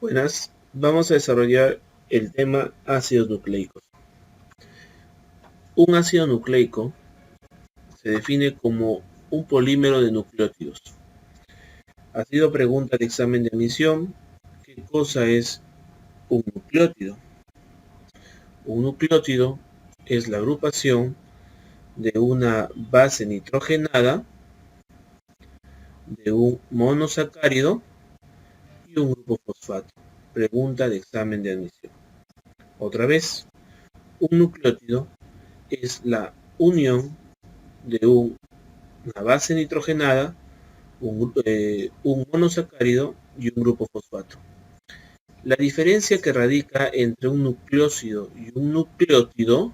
Buenas, vamos a desarrollar el tema ácidos nucleicos. Un ácido nucleico se define como un polímero de nucleótidos. Ha sido pregunta de examen de admisión, ¿qué cosa es un nucleótido? Un nucleótido es la agrupación de una base nitrogenada, de un monosacárido y un grupo fosfato. Pregunta de examen de admisión. Otra vez, un nucleótido es la unión de una base nitrogenada, un monosacárido y un grupo fosfato. La diferencia que radica entre un nucleósido y un nucleótido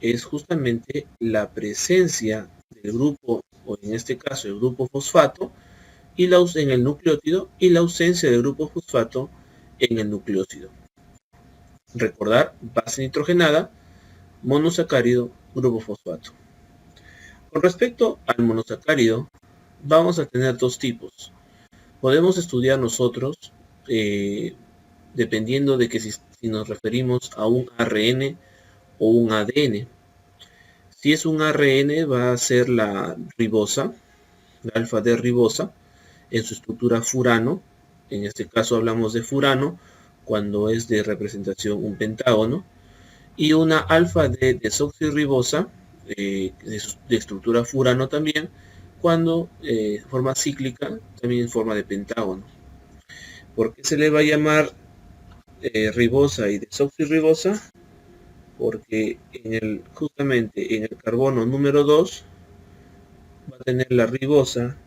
es justamente la presencia del grupo, o en este caso el grupo fosfato, en el nucleótido, y la ausencia del grupo fosfato en el nucleósido. Recordar, base nitrogenada, monosacárido, grupo fosfato. Con respecto al monosacárido, vamos a tener dos tipos. Podemos estudiar nosotros, dependiendo de que si nos referimos a un ARN o un ADN. Si es un ARN, va a ser la ribosa, la alfa-D ribosa, en su estructura furano. En este caso hablamos de furano cuando es de representación un pentágono, y una alfa-D desoxirribosa de estructura furano también, cuando forma cíclica, también en forma de pentágono. ¿Por qué se le va a llamar ribosa y desoxirribosa? Porque justamente en el carbono número 2 va a tener la ribosa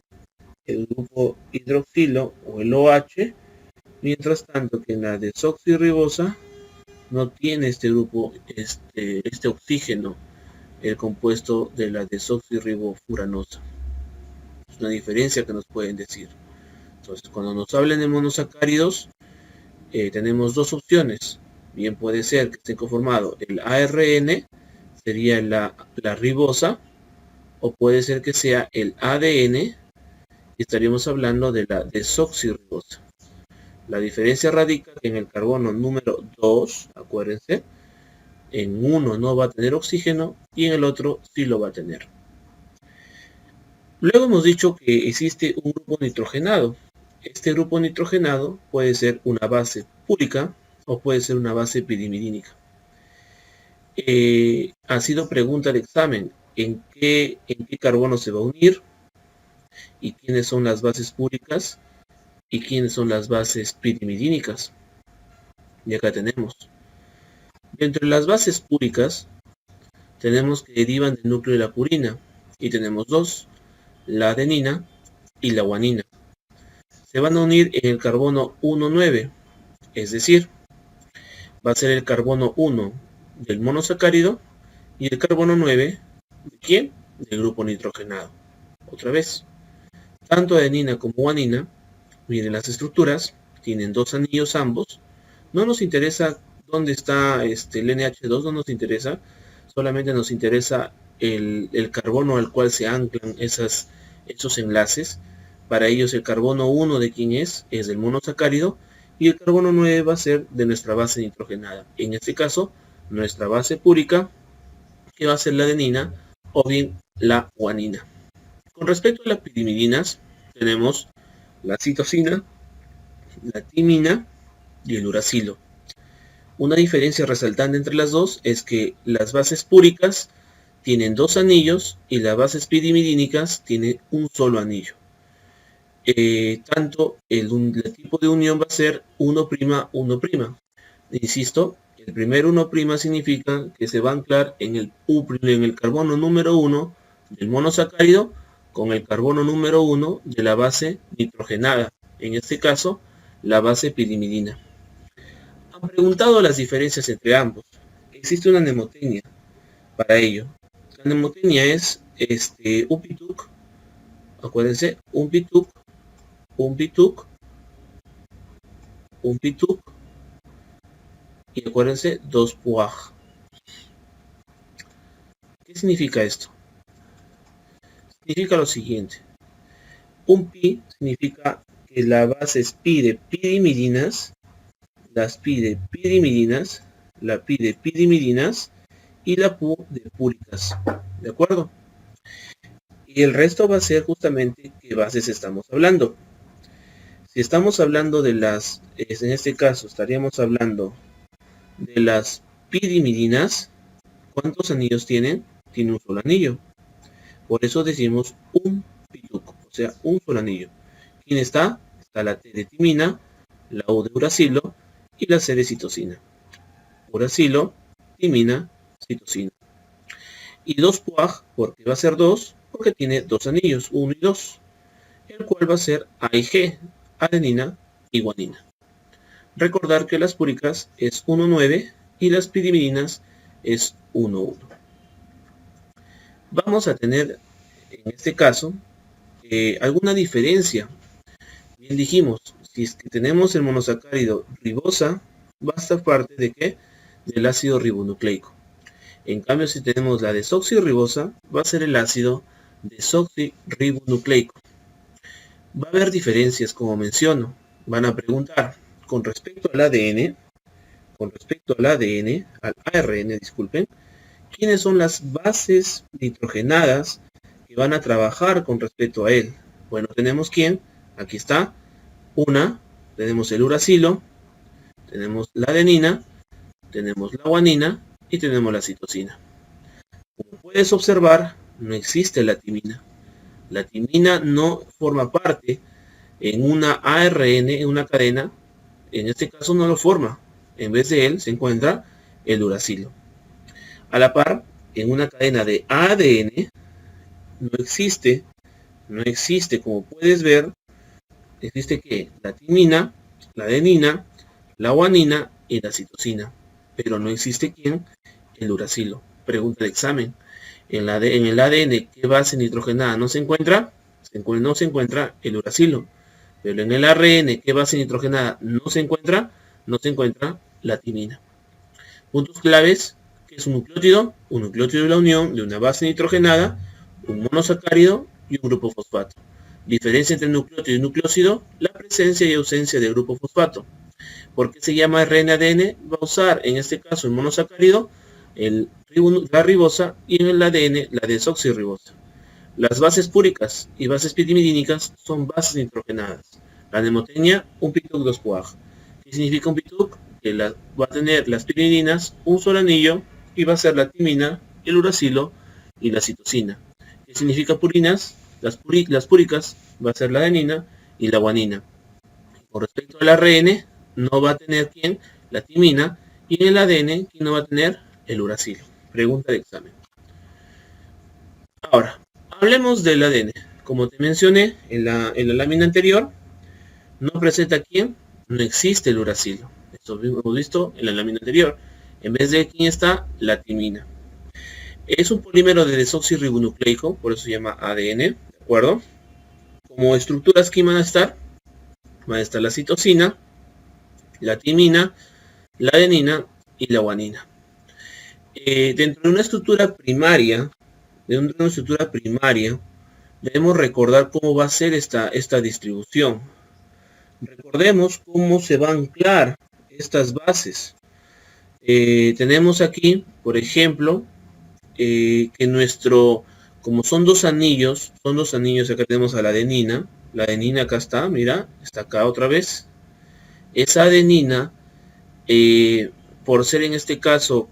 el grupo hidroxilo o el OH, mientras tanto que en la desoxirribosa no tiene este grupo, este oxígeno, el compuesto de la desoxirribofuranosa. Es una diferencia que nos pueden decir. Entonces, cuando nos hablen de monosacáridos, tenemos dos opciones. Bien puede ser que esté conformado el ARN, sería la ribosa, o puede ser que sea el ADN, y estaríamos hablando de la desoxirribosa. La diferencia radica en el carbono número 2, acuérdense, en uno no va a tener oxígeno y en el otro sí lo va a tener. Luego hemos dicho que existe un grupo nitrogenado. Este grupo nitrogenado puede ser una base púrica o puede ser una base pirimidínica. Ha sido pregunta de examen, ¿en qué carbono se va a unir? ¿Y quiénes son las bases púricas? ¿Y quiénes son las bases pirimidínicas? Y acá tenemos. Entre las bases púricas tenemos que derivan del núcleo de la purina, y tenemos dos, la adenina y la guanina. Se van a unir en el carbono 1,9, es decir, va a ser el carbono 1 del monosacárido y el carbono 9, ¿de quién? Del grupo nitrogenado. Otra vez, tanto adenina como guanina, miren las estructuras, tienen dos anillos ambos. No nos interesa dónde está el NH2, no nos interesa, solamente nos interesa el carbono al cual se anclan esos enlaces. Para ellos el carbono 1 de quién es del monosacárido, y el carbono 9 va a ser de nuestra base nitrogenada. En este caso, nuestra base púrica, que va a ser la adenina o bien la guanina. Con respecto a las pirimidinas, tenemos la citosina, la timina y el uracilo. Una diferencia resaltante entre las dos es que las bases púricas tienen dos anillos y las bases pirimidínicas tienen un solo anillo. Tanto el tipo de unión va a ser 1', 1'. Insisto, el primer 1' significa que se va a anclar en el carbono número 1 del monosacárido con el carbono número 1 de la base nitrogenada, en este caso la base pirimidina. Han preguntado las diferencias entre ambos. Existe una mnemotecnia para ello. La mnemotecnia es un pituc, acuérdense, un pituc, un pituc, un pituc, y acuérdense, dos puaj. ¿Qué significa esto? Significa lo siguiente. Un pi significa que la base es pi de pirimidinas las P de pirimidinas, la P de pirimidinas y la Pu de púricas. ¿De acuerdo? Y el resto va a ser justamente qué bases estamos hablando. Si estamos hablando de las, en este caso estaríamos hablando de las pirimidinas, ¿cuántos anillos tienen? Tiene un solo anillo. Por eso decimos un pituco, o sea, un solo anillo. ¿Quién está? Está la T de timina, la U de uracilo y la C de citosina. Uracilo, timina, citosina. Y 2 PUAG, porque va a ser 2, porque tiene 2 anillos, 1 y 2, el cual va a ser A y G, adenina y guanina. Recordar que las púricas es 1,9 y las pirimidinas es 1,1. Vamos a tener, en este caso, alguna diferencia. Bien dijimos, si es que tenemos el monosacárido ribosa, va a estar parte de ¿qué? Del ácido ribonucleico. En cambio, si tenemos la desoxirribosa, va a ser el ácido desoxirribonucleico. Va a haber diferencias, como menciono. Van a preguntar, con respecto al ADN, al ARN, disculpen, ¿quiénes son las bases nitrogenadas que van a trabajar con respecto a él? Bueno, tenemos quién, aquí está, tenemos el uracilo, tenemos la adenina, tenemos la guanina y tenemos la citosina. Como puedes observar, no existe la timina. La timina no forma parte en una ARN, en una cadena, en este caso no lo forma. En vez de él se encuentra el uracilo. A la par, en una cadena de ADN no existe, como puedes ver, existe que la timina, la adenina, la guanina y la citosina, pero no existe ¿quién? El uracilo. Pregunta de examen. En el ADN, ¿qué base nitrogenada no se encuentra? No se encuentra el uracilo. Pero en el ARN, ¿qué base nitrogenada no se encuentra? No se encuentra la timina. Puntos claves, ¿qué es un nucleótido? Un nucleótido es la unión de una base nitrogenada, un monosacárido y un grupo fosfato. Diferencia entre nucleótido y nucleósido, la presencia y ausencia del grupo fosfato. ¿Por qué se llama RNADN? Va a usar en este caso el monosacárido, la ribosa, y en el ADN la desoxirribosa. Las bases púricas y bases pirimidínicas son bases nitrogenadas. La mnemotecnia, un PITUC 2 PUAG. ¿Qué significa un PITUC? Que va a tener las pirimidinas un solo anillo y va a ser la timina, el uracilo y la citosina. ¿Qué significa purinas? Las púricas va a ser la adenina y la guanina. Con respecto al ARN, no va a tener ¿quién? La timina, y en el ADN, ¿quién no va a tener? El uracilo. Pregunta de examen. Ahora, hablemos del ADN. Como te mencioné en la lámina anterior, no presenta ¿quién? No existe el uracilo. Esto lo hemos visto en la lámina anterior. En vez de ¿quién está? La timina. Es un polímero de desoxirribonucleico, por eso se llama ADN, ¿de acuerdo? Como estructuras que van a estar la citosina, la timina, la adenina y la guanina. Dentro de una estructura primaria, debemos recordar cómo va a ser esta distribución. Recordemos cómo se va a anclar estas bases. Tenemos aquí, por ejemplo, que como son dos anillos, acá tenemos a la adenina acá está, mira, está acá otra vez. Esa adenina, por ser en este caso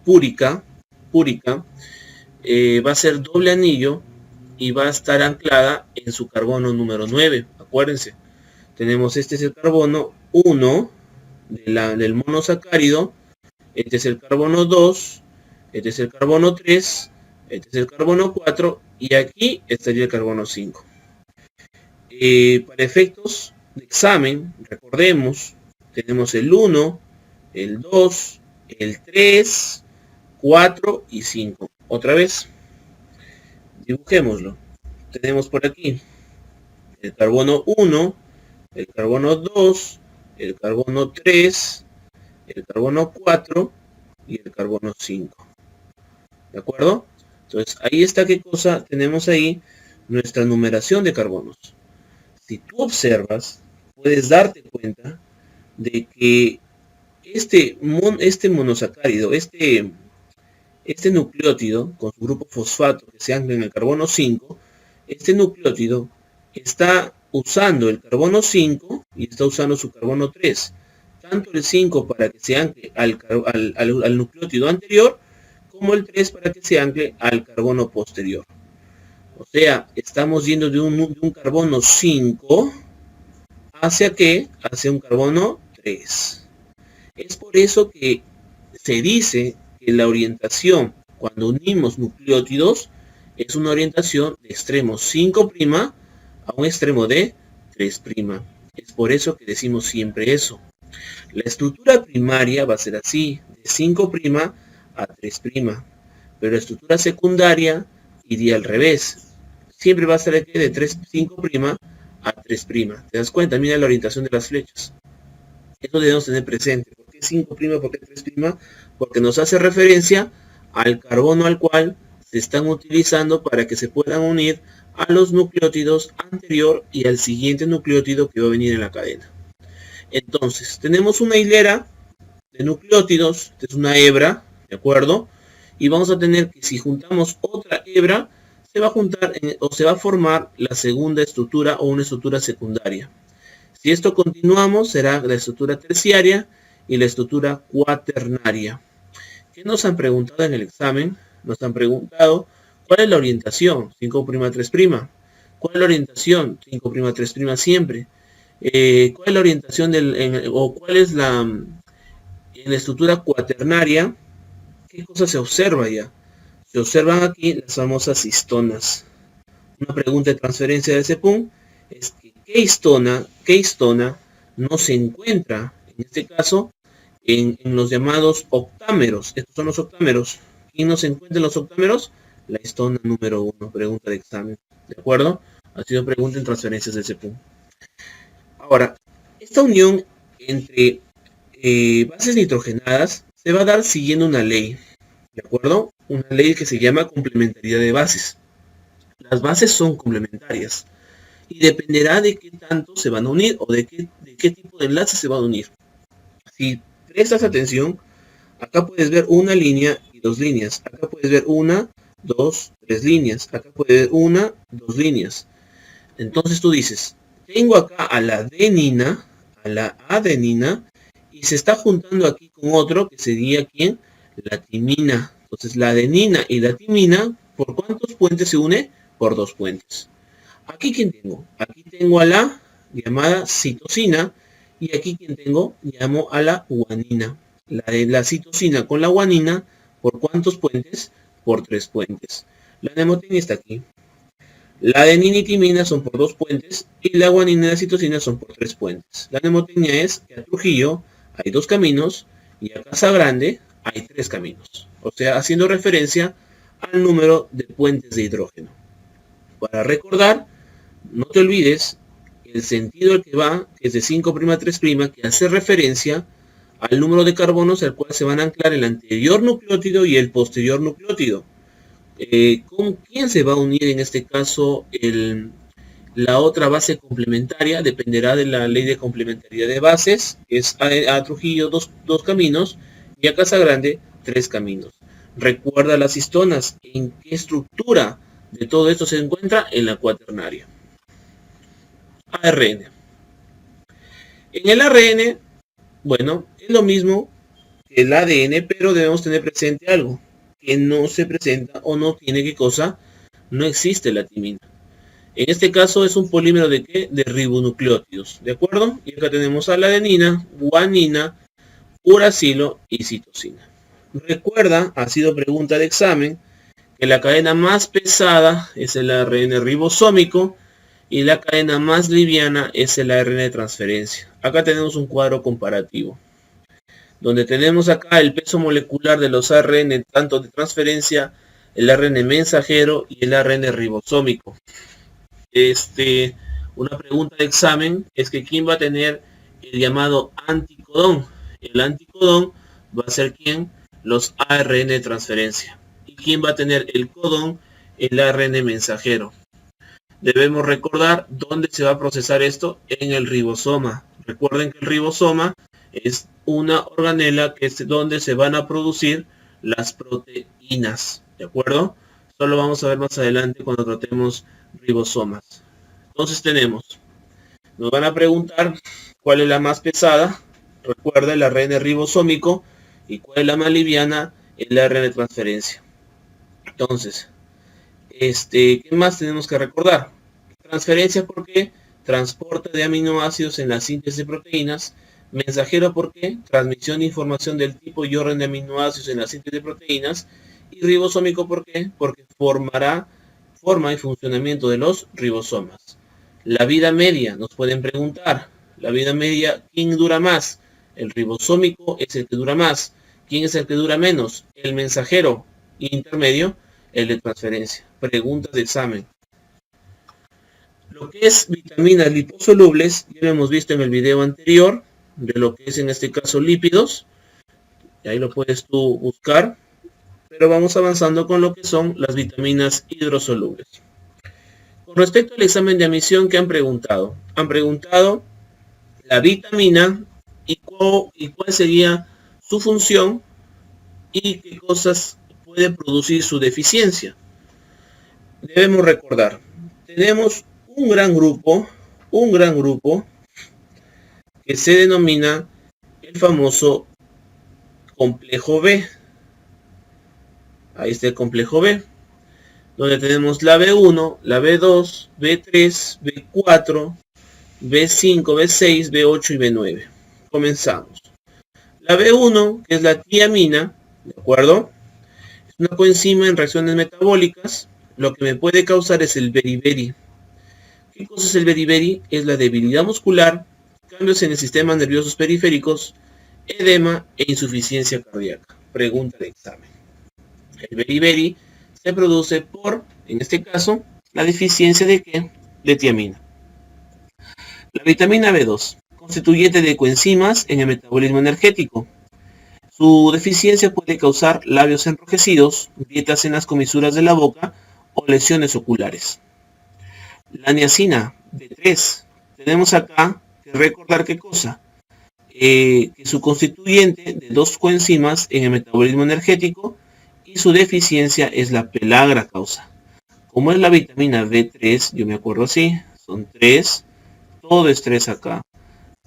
púrica, va a ser doble anillo y va a estar anclada en su carbono número 9. Acuérdense, tenemos este es el carbono 1 del monosacárido, este es el carbono 2, este es el carbono 3, este es el carbono 4 y aquí estaría el carbono 5. Para efectos de examen, recordemos, tenemos el 1, el 2, el 3, 4 y 5. Otra vez, dibujémoslo. Tenemos por aquí el carbono 1, el carbono 2, el carbono 3, el carbono 4 y el carbono 5. ¿De acuerdo? Entonces, ahí está qué cosa tenemos ahí, nuestra numeración de carbonos. Si tú observas, puedes darte cuenta de que este monosacárido, este nucleótido con su grupo fosfato que se ancla en el carbono 5, este nucleótido está usando el carbono 5 y está usando su carbono 3. Tanto el 5 para que se ancle al nucleótido anterior, como el 3 para que se ancle al carbono posterior. O sea, estamos yendo de un carbono 5 hacia ¿qué? Hacia un carbono 3. Es por eso que se dice que la orientación cuando unimos nucleótidos es una orientación de extremo 5' a un extremo de 3'. Es por eso que decimos siempre eso. La estructura primaria va a ser así, de 5' a 3', pero la estructura secundaria iría al revés. Siempre va a ser aquí de 5' a 3'. ¿Te das cuenta? Mira la orientación de las flechas. Esto debemos tener presente. ¿Por qué 5'? ¿Por qué 3'? Porque nos hace referencia al carbono al cual se están utilizando para que se puedan unir a los nucleótidos anterior y al siguiente nucleótido que va a venir en la cadena. Entonces, tenemos una hilera de nucleótidos, es una hebra, ¿de acuerdo? Y vamos a tener que si juntamos otra hebra, se va a juntar o se va a formar la segunda estructura o una estructura secundaria. Si esto continuamos, será la estructura terciaria y la estructura cuaternaria. ¿Qué nos han preguntado en el examen? Nos han preguntado cuál es la orientación, 5', 3'. ¿Cuál es la orientación? 5', 3' siempre. ¿Cuál es la orientación o cuál es en la estructura cuaternaria? ¿Qué cosa se observa ya? Se observan aquí las famosas histonas. Una pregunta de transferencia de ese punto es que ¿qué histona no se encuentra, en este caso, en los llamados octámeros? Estos son los octámeros. ¿Quién no se encuentra en los octámeros? La histona número 1, pregunta de examen. ¿De acuerdo? Ha sido pregunta en transferencias de ese punto. Ahora, esta unión entre bases nitrogenadas se va a dar siguiendo una ley. ¿De acuerdo? Una ley que se llama complementariedad de bases. Las bases son complementarias y dependerá de qué tanto se van a unir o de qué tipo de enlace se van a unir. Si prestas atención, acá puedes ver una línea y dos líneas. Acá puedes ver 1, 2, 3 líneas. Acá puedes ver 1, 2 líneas. Entonces tú dices, tengo acá a la adenina, y se está juntando aquí con otro que sería ¿quién? La timina. Entonces la adenina y la timina, ¿por cuántos puentes se une? Por 2 puentes. Aquí ¿quién tengo? Aquí tengo a la llamada citosina y aquí ¿quién tengo? Llamo a la guanina. La citosina con la guanina, ¿por cuántos puentes? Por 3 puentes. La nemotecnia está aquí. La adenina y timina son por 2 puentes y la guanina y la citosina son por 3 puentes. La nemotecnia es que a Trujillo hay 2 caminos y a Casa Grande hay 3 caminos. O sea, haciendo referencia al número de puentes de hidrógeno. Para recordar, no te olvides el sentido al que va, que es de 5' a 3', que hace referencia al número de carbonos al cual se van a anclar el anterior nucleótido y el posterior nucleótido. ¿Con quién se va a unir en este caso la otra base complementaria? Dependerá de la ley de complementariedad de bases, que es a Trujillo 2 caminos y a Casa Grande 3 caminos. Recuerda las histonas, ¿en qué estructura de todo esto se encuentra? En la cuaternaria. ARN. En el ARN, bueno, es lo mismo que el ADN, pero debemos tener presente algo, que no se presenta o no tiene qué cosa, no existe la timina. En este caso es un polímero de ¿qué? De ribonucleótidos, ¿de acuerdo? Y acá tenemos a la adenina, guanina, uracilo y citosina. Recuerda, ha sido pregunta de examen, que la cadena más pesada es el ARN ribosómico y la cadena más liviana es el ARN de transferencia. Acá tenemos un cuadro comparativo, donde tenemos acá el peso molecular de los ARN, tanto de transferencia, el ARN mensajero y el ARN ribosómico. Una pregunta de examen es que ¿quién va a tener el llamado anticodón? El anticodón va a ser ¿quién? Los ARN de transferencia. ¿Y quién va a tener el codón? El ARN mensajero. Debemos recordar dónde se va a procesar esto, en el ribosoma. Recuerden que el ribosoma Es una organela que es donde se van a producir las proteínas, ¿de acuerdo? Esto lo vamos a ver más adelante cuando tratemos ribosomas. Entonces nos van a preguntar cuál es la más pesada. Recuerda, el ARN ribosómico, y cuál es la más liviana, el ARN de transferencia. Entonces, ¿qué más tenemos que recordar? Transferencia, porque transporte de aminoácidos en la síntesis de proteínas. Mensajero, porque transmisión de información del tipo y orden de aminoácidos en la síntesis de proteínas. Y ribosómico, porque forma y funcionamiento de los ribosomas. La vida media, nos pueden preguntar, la vida media, ¿quién dura más? El ribosómico es el que dura más. ¿Quién es el que dura menos? El mensajero. Intermedio, el de transferencia. Preguntas de examen. Lo que es vitaminas liposolubles, ya lo hemos visto en el video anterior, de lo que es en este caso lípidos. Y ahí lo puedes tú buscar. Pero vamos avanzando con lo que son las vitaminas hidrosolubles. Con respecto al examen de admisión, ¿qué han preguntado? Han preguntado la vitamina y cuál sería su función y qué cosas puede producir su deficiencia. Debemos recordar, tenemos un gran grupo que se denomina el famoso complejo B. Ahí está el complejo B, donde tenemos la B1, la B2, B3, B4, B5, B6, B8 y B9. Comenzamos. La B1, que es la tiamina, ¿de acuerdo? Es una coenzima en reacciones metabólicas. Lo que me puede causar es el beriberi. ¿Qué cosa es el beriberi? Es la debilidad muscular, cambios en el sistema nerviosos periféricos, edema e insuficiencia cardíaca. Pregunta de examen. El beriberi se produce por, en este caso, la deficiencia de ¿qué? De tiamina. La vitamina B2, constituyente de coenzimas en el metabolismo energético. Su deficiencia puede causar labios enrojecidos, grietas en las comisuras de la boca o lesiones oculares. La niacina B3, tenemos acá que recordar qué cosa, que su constituyente de dos coenzimas en el metabolismo energético, y su deficiencia es la pelagra causa. Como es la vitamina B3, yo me acuerdo así, son 3, todo es 3 acá.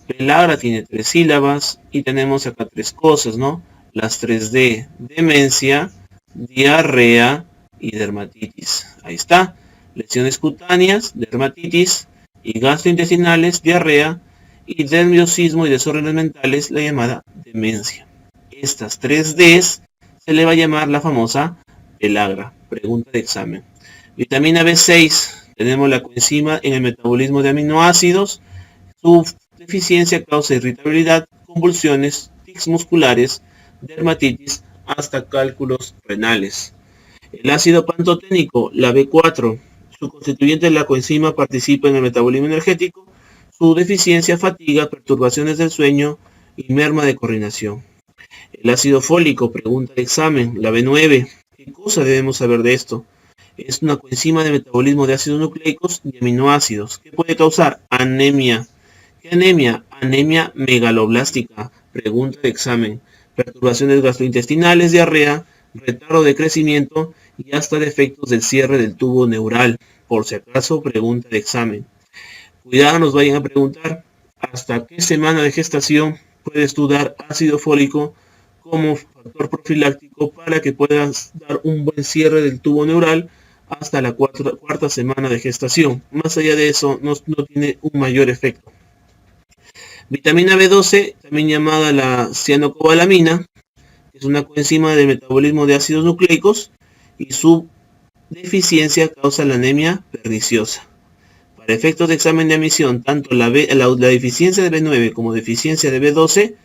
Pelagra tiene 3 sílabas y tenemos acá 3 cosas, ¿no? Las 3D, demencia, diarrea y dermatitis. Ahí está. Lesiones cutáneas, dermatitis, y gastrointestinales, diarrea, y nerviosismo y desórdenes mentales, la llamada demencia. Estas 3Ds se le va a llamar la famosa pelagra. Pregunta de examen. Vitamina B6, tenemos la coenzima en el metabolismo de aminoácidos. Su deficiencia causa irritabilidad, convulsiones, tics musculares, dermatitis, hasta cálculos renales. El ácido pantoténico, la B4, su constituyente de la coenzima participa en el metabolismo energético. Su deficiencia, fatiga, perturbaciones del sueño y merma de coordinación. El ácido fólico, pregunta de examen, la B9. ¿Qué cosa debemos saber de esto? Es una coenzima de metabolismo de ácidos nucleicos y aminoácidos. ¿Qué puede causar? Anemia. ¿Qué anemia? Anemia megaloblástica. Pregunta de examen. Perturbaciones gastrointestinales, diarrea, retardo de crecimiento y hasta defectos del cierre del tubo neural. Por si acaso, pregunta de examen. Cuidado, nos vayan a preguntar hasta qué semana de gestación puedes tú dar ácido fólico como factor profiláctico para que puedas dar un buen cierre del tubo neural hasta la cuarta semana de gestación. Más allá de eso, no tiene un mayor efecto. Vitamina B12, también llamada la cianocobalamina, es una coenzima del metabolismo de ácidos nucleicos y su deficiencia causa la anemia perniciosa. Para efectos de examen de admisión, tanto la deficiencia de B9 como deficiencia de B12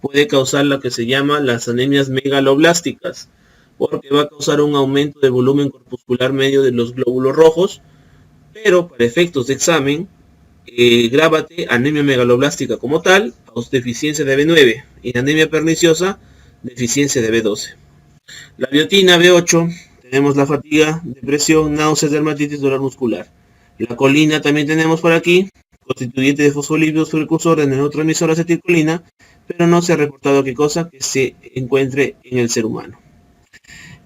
puede causar lo que se llama las anemias megaloblásticas, porque va a causar un aumento del volumen corpuscular medio de los glóbulos rojos, pero para efectos de examen, grábate anemia megaloblástica como tal, deficiencia de B9, y anemia perniciosa, deficiencia de B12. La biotina B8, tenemos la fatiga, depresión, náuseas, dermatitis, dolor muscular. La colina también tenemos por aquí, constituyente de fosfolípidos precursor de neurotransmisor acetilcolina, pero no se ha reportado qué cosa que se encuentre en el ser humano.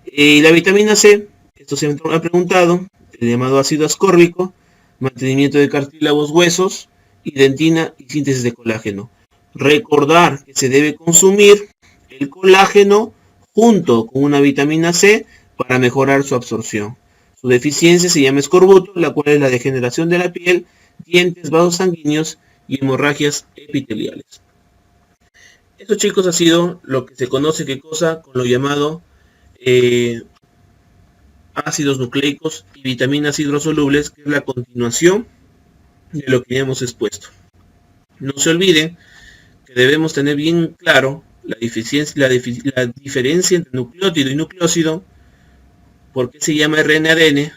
Y la vitamina C, esto se ha preguntado, el llamado ácido ascórbico, mantenimiento de cartílagos, huesos, y dentina y síntesis de colágeno. Recordar que se debe consumir el colágeno junto con una vitamina C para mejorar su absorción. Su deficiencia se llama escorbuto, la cual es la degeneración de la piel, dientes, vasos sanguíneos y hemorragias epiteliales. Esto, chicos, ha sido lo que se conoce qué cosa con lo llamado ácidos nucleicos y vitaminas hidrosolubles, que es la continuación de lo que ya hemos expuesto. No se olviden que debemos tener bien claro la diferencia entre nucleótido y nucleósido, por qué se llama RNADN,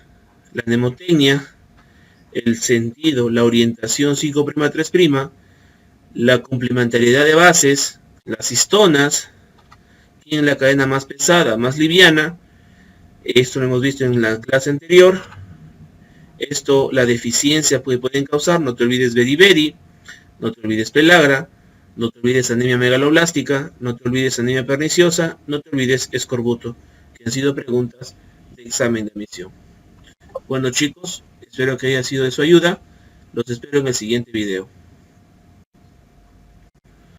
la mnemotecnia, el sentido, la orientación 5'3', la complementariedad de bases, las histonas, quién es la cadena más pesada, más liviana. Esto lo hemos visto en la clase anterior. Esto, la deficiencia pueden causar, no te olvides beriberi, no te olvides pelagra, no te olvides anemia megaloblástica, no te olvides anemia perniciosa, no te olvides escorbuto, que han sido preguntas de examen de admisión. Bueno, chicos, espero que haya sido de su ayuda. Los espero en el siguiente video.